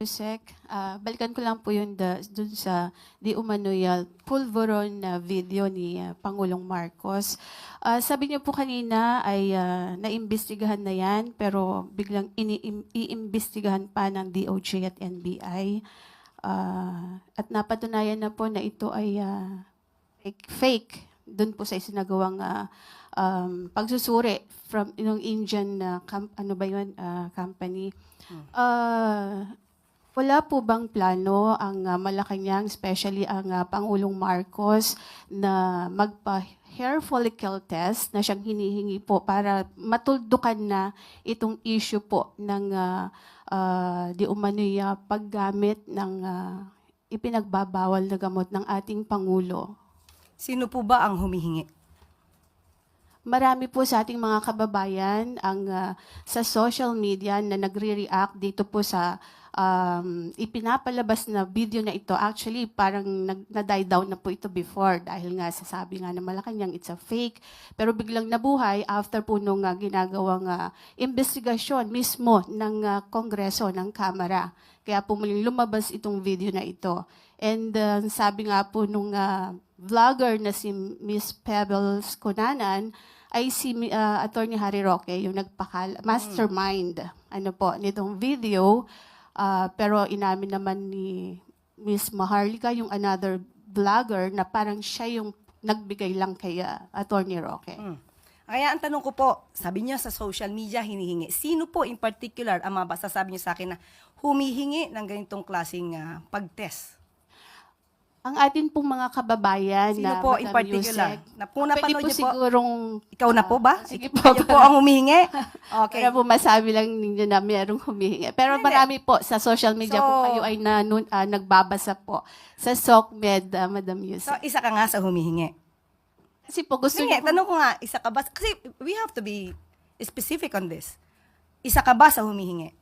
Sec, balikan ko lang po yun dun sa di umano'y pulveron na video ni Pangulong Marcos. Sabi niyo po kanina ay naimbestigahan na yan pero biglang iimbestigahan pa ng DOJ at NBI. At napatunayan na po na ito ay fake dun po sa isinagawang pagsusuri from yung Indian company. Wala po bang plano ang Malacanang, especially ang Pangulong Marcos, na magpa-hair follicle test na siyang hinihingi po para matuldukan na itong issue po ng di umano'y paggamit ng ipinagbabawal na gamot ng ating Pangulo? Sino po ba ang humihingi? Marami po sa ating mga kababayan ang sa social media na nagre-react dito po sa ipinapalabas na video na ito. Actually, parang na-die down na po ito before dahil nga sasabi nga na Malacanang it's a fake. Pero biglang nabuhay after po nung ginagawang investigasyon mismo ng Kongreso, ng Kamara. Kaya po muling lumabas itong video na ito. And sabi nga po nung vlogger na si Miss Pebbles Cunanan, ay si Attorney Harry Roque, yung mastermind nitong video. Pero inamin naman ni Miss Maharlika, yung another vlogger, na parang siya yung nagbigay lang kay Attorney Roque. Kaya ang tanong ko po, sabi niya sa social media hinihingi. Sino po in particular ang mabasasabi niyo sa akin na humihingi ng ganitong klaseng pag-test? Ang atin pong mga kababayan Sino na po in Madam particular? Yusek, Na po napanood pwede po niyo po? sigurong... Ikaw na po ba? Sige po. Kayo po ang humihingi? Okay. Kaya po masabi lang ninyo na mayroong humihingi. Pero Hindi. marami po sa social media So, kung kayo ay nagbabasa po sa SOCMED, Madam Yusek. So, isa ka nga sa humihingi. Kasi po gusto Sige, niyo po, tanong ko nga, isa ka ba? Kasi we have to be specific on this. Isa ka ba sa humihingi?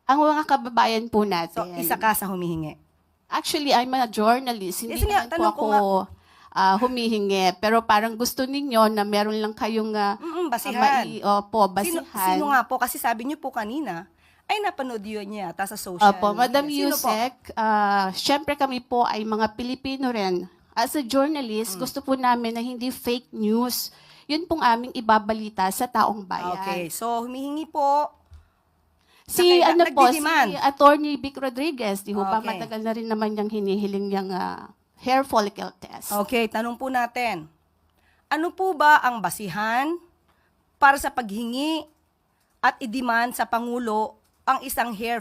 ang mga kababayan po natin. So, isa ka sa humihingi. Actually, I'm a journalist. Hindi Kasi nga, naman po tanong ko ako humihingi. Pero parang gusto ninyo na meron lang kayong Basihan. basihan. Sino nga po? Kasi sabi niyo po kanina, ay napanood yun niya ata sa social Opo, media. Madam Sino po? Yusek, syempre kami po ay mga Pilipino rin. As a journalist, gusto po namin na hindi fake news. Yun pong aming ibabalita sa taong bayan. Okay, so humihingi po. Si nagdi-demand. si Attorney Vic Rodriguez, di ho ba Okay. matagal na rin naman niyang hinihiling niyang hair follicle test. Okay, tanong po natin. Ano po ba ang basihan para sa paghingi at i-demand sa Pangulo ang isang hair